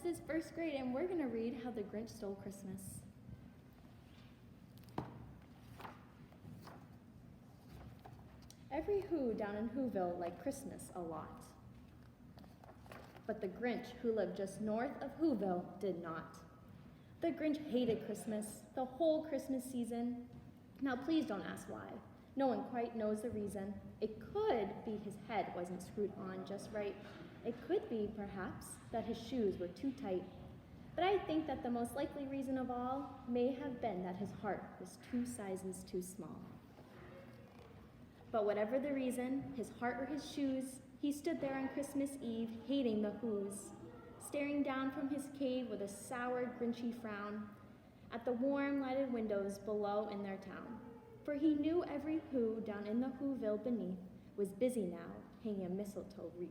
This is first grade, and we're going to read How the Grinch Stole Christmas. Every Who down in Whoville liked Christmas a lot. But the Grinch, who lived just north of Whoville, did not. The Grinch hated Christmas, the whole Christmas season. Now please don't ask why. No one quite knows the reason. It could be his head wasn't screwed on just right. It could be, perhaps, that his shoes were too tight. But I think that the most likely reason of all may have been that his heart was 2 sizes too small. But whatever the reason, his heart or his shoes, he stood there on Christmas Eve, hating the Whos, staring down from his cave with a sour, grinchy frown at the warm, lighted windows below in their town. For he knew every Who down in the Whoville beneath was busy now, hanging a mistletoe wreath.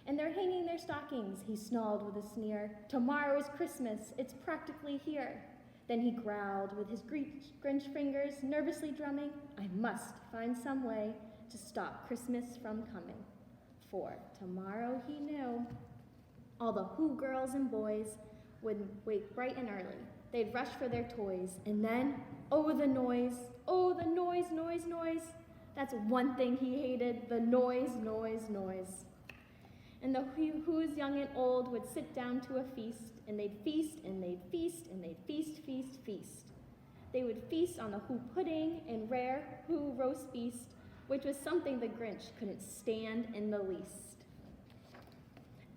And they're hanging their stockings, he snarled with a sneer. Tomorrow is Christmas, it's practically here. Then he growled with his Grinch fingers nervously drumming, I must find some way to stop Christmas from coming. For tomorrow, he knew, all the Who girls and boys would wake bright and early. They'd rush for their toys, and then, oh the noise, noise, noise. That's one thing he hated, the noise, noise, noise. And the Who's young and old would sit down to a feast, and they'd feast, and they'd feast, and they'd feast, feast, feast. They would feast on the Who pudding and rare Who roast beast, which was something the Grinch couldn't stand in the least.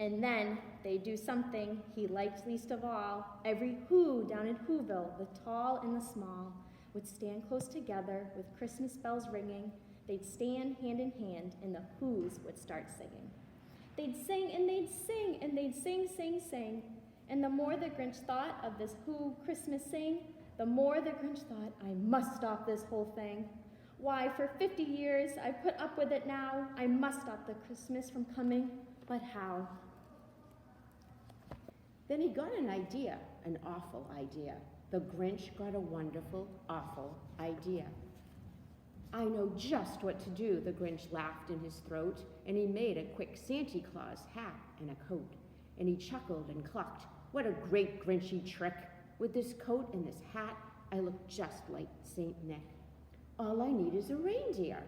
And then they'd do something he liked least of all. Every Who down in Whoville, the tall and the small, would stand close together with Christmas bells ringing. They'd stand hand in hand, and the Whos would start singing. They'd sing, and they'd sing, and they'd sing, sing, sing. And the more the Grinch thought of this Who Christmas sing, the more the Grinch thought, I must stop this whole thing. Why, for 50 years, I've put up with it now. I must stop the Christmas from coming, but how? Then he got an idea, an awful idea. The Grinch got a wonderful, awful idea. I know just what to do, the Grinch laughed in his throat, and he made a quick Santa Claus hat and a coat. And he chuckled and clucked, what a great Grinchy trick. With this coat and this hat, I look just like Saint Nick. All I need is a reindeer.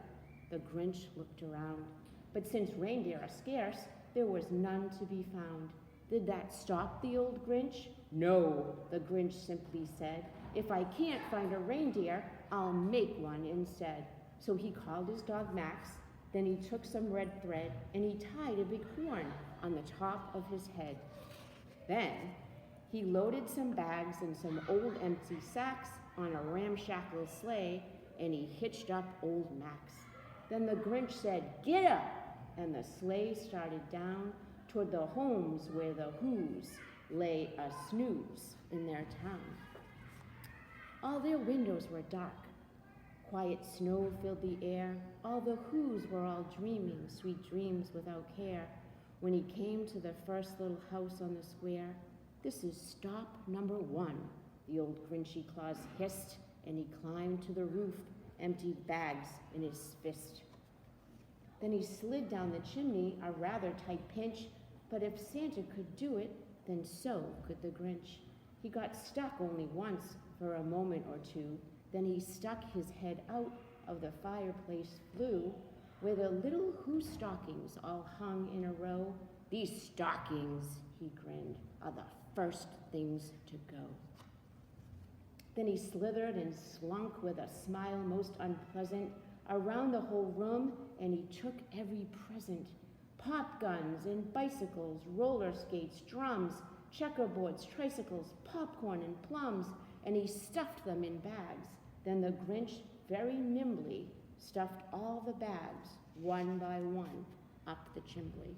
The Grinch looked around, but since reindeer are scarce, there was none to be found. Did that stop the old Grinch? No, the Grinch simply said. If I can't find a reindeer, I'll make one instead. So he called his dog Max, then he took some red thread and he tied a big horn on the top of his head. Then he loaded some bags and some old empty sacks on a ramshackle sleigh and he hitched up old Max. Then the Grinch said, get up, and the sleigh started down toward the homes where the Whos lay a snooze in their town. All their windows were dark. Quiet snow filled the air. All the Whos were all dreaming sweet dreams without care. When he came to the first little house on the square, this is stop number 1, the old Grinchy Claus hissed, and he climbed to the roof, emptied bags in his fist. Then he slid down the chimney, a rather tight pinch, but if Santa could do it, then so could the Grinch. He got stuck only once for a moment or two, then he stuck his head out of the fireplace flue, where the little Who stockings all hung in a row. These stockings, he grinned, are the first things to go. Then he slithered and slunk with a smile most unpleasant around the whole room, and he took every present. Pop guns and bicycles, roller skates, drums, checkerboards, tricycles, popcorn and plums, and he stuffed them in bags. Then the Grinch very nimbly stuffed all the bags, one by one, up the chimbley.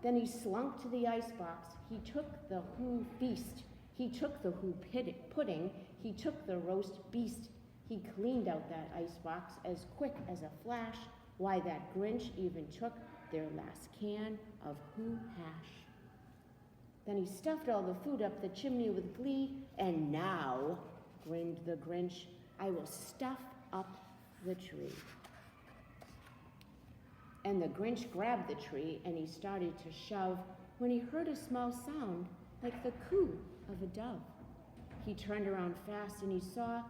Then he slunk to the icebox. He took the Who feast. He took the Who pudding. He took the roast beast. He cleaned out that icebox as quick as a flash. Why, that Grinch even took their last can of Who hash. Then he stuffed all the food up the chimney with glee, and now, grinned the Grinch, I will stuff up the tree. And the Grinch grabbed the tree and he started to shove when he heard a small sound like the coo of a dove. He turned around fast and he saw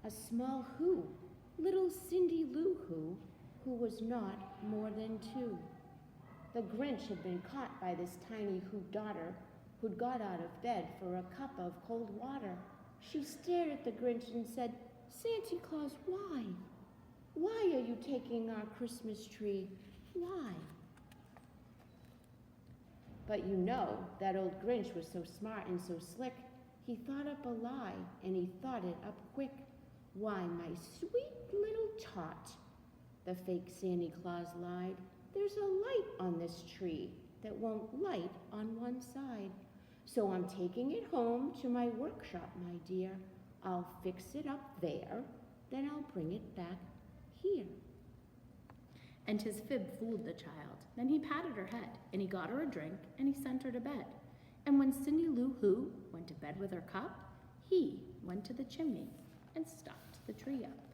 a small who, little Cindy Lou who was not more than 2. The Grinch had been caught by this tiny who daughter who'd got out of bed for a cup of cold water. She stared at the Grinch and said, "Santa Claus, why? Why are you taking our Christmas tree? Why?" But you know, that old Grinch was so smart and so slick, he thought up a lie, and he thought it up quick. "Why, my sweet little tot," the fake Santa Claus lied, "there's a light on this tree that won't light on one side. So I'm taking it home to my workshop, my dear. I'll fix it up there, then I'll bring it back here." And his fib fooled the child. Then he patted her head, and he got her a drink, and he sent her to bed. And when Cindy Lou Who went to bed with her cup, he went to the chimney and stuffed the tree up.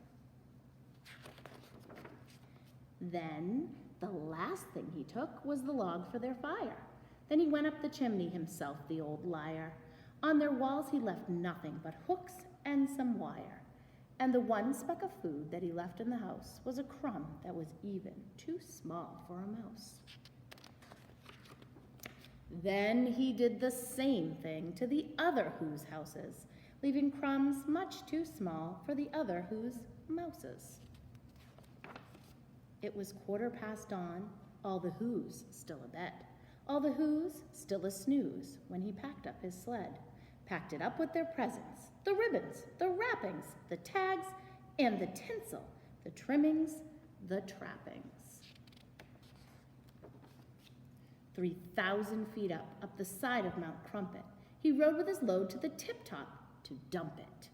Then the last thing he took was the log for their fire. Then he went up the chimney himself, the old liar. On their walls he left nothing but hooks and some wire. And the one speck of food that he left in the house was a crumb that was even too small for a mouse. Then he did the same thing to the other Who's houses, leaving crumbs much too small for the other Who's mouses. It was 15:15, all the Who's still abed, all the Who's still a snooze when he packed up his sled, packed it up with their presents, the ribbons, the wrappings, the tags, and the tinsel, the trimmings, the trappings. 3,000 feet up the side of Mount Crumpet, he rode with his load to the tip-top to dump it.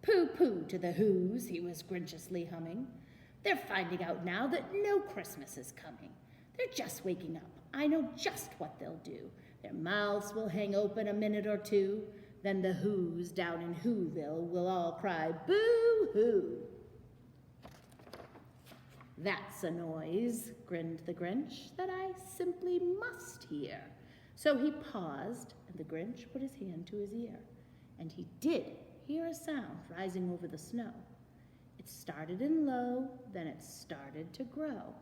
"Pooh-pooh to the Who's," he was grinchiously humming. "They're finding out now that no Christmas is coming. They're just waking up. I know just what they'll do. Their mouths will hang open a minute or two. Then the Who's down in Whoville will all cry, boo-hoo." "That's a noise," grinned the Grinch, "that I simply must hear." So he paused, and the Grinch put his hand to his ear. And he did hear a sound rising over the snow. It started in low, then it started to grow.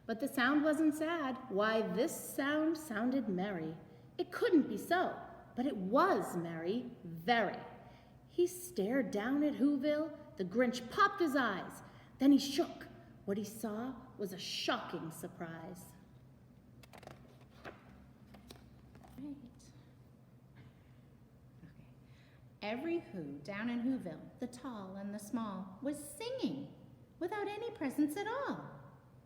But the sound wasn't sad. Why, this sound sounded merry. It couldn't be so, but it was merry, very. He stared down at Whoville. The Grinch popped his eyes. Then he shook. What he saw was a shocking surprise. Right. Okay. Every Who down in Whoville, the tall and the small, was singing without any presents at all.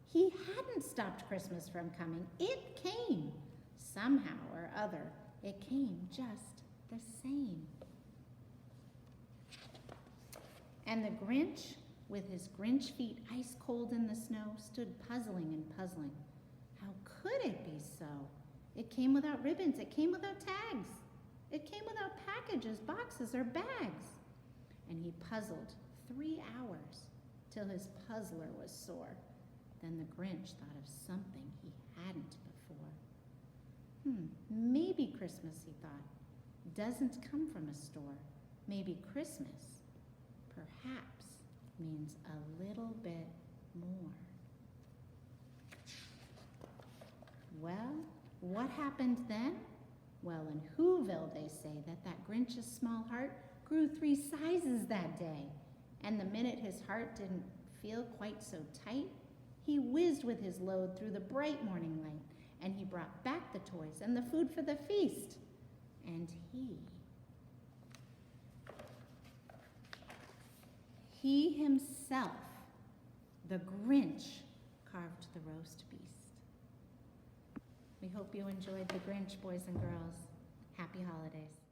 He hadn't stopped Christmas from coming. It came. Somehow or other, it came just the same. And the Grinch, with his Grinch feet ice cold in the snow, stood puzzling and puzzling. How could it be so? It came without ribbons. It came without tags. It came without packages, boxes, or bags. And he puzzled 3 hours till his puzzler was sore. Then the Grinch thought of something he hadn't before. Maybe Christmas, he thought, doesn't come from a store. Maybe Christmas, perhaps, means a little bit more. Well, what happened then? Well, in Whoville, they say that Grinch's small heart grew 3 sizes that day. And the minute his heart didn't feel quite so tight, he whizzed with his load through the bright morning light, and he brought back the toys and the food for the feast. And he himself, the Grinch, carved the roast beast. We hope you enjoyed The Grinch, boys and girls. Happy holidays.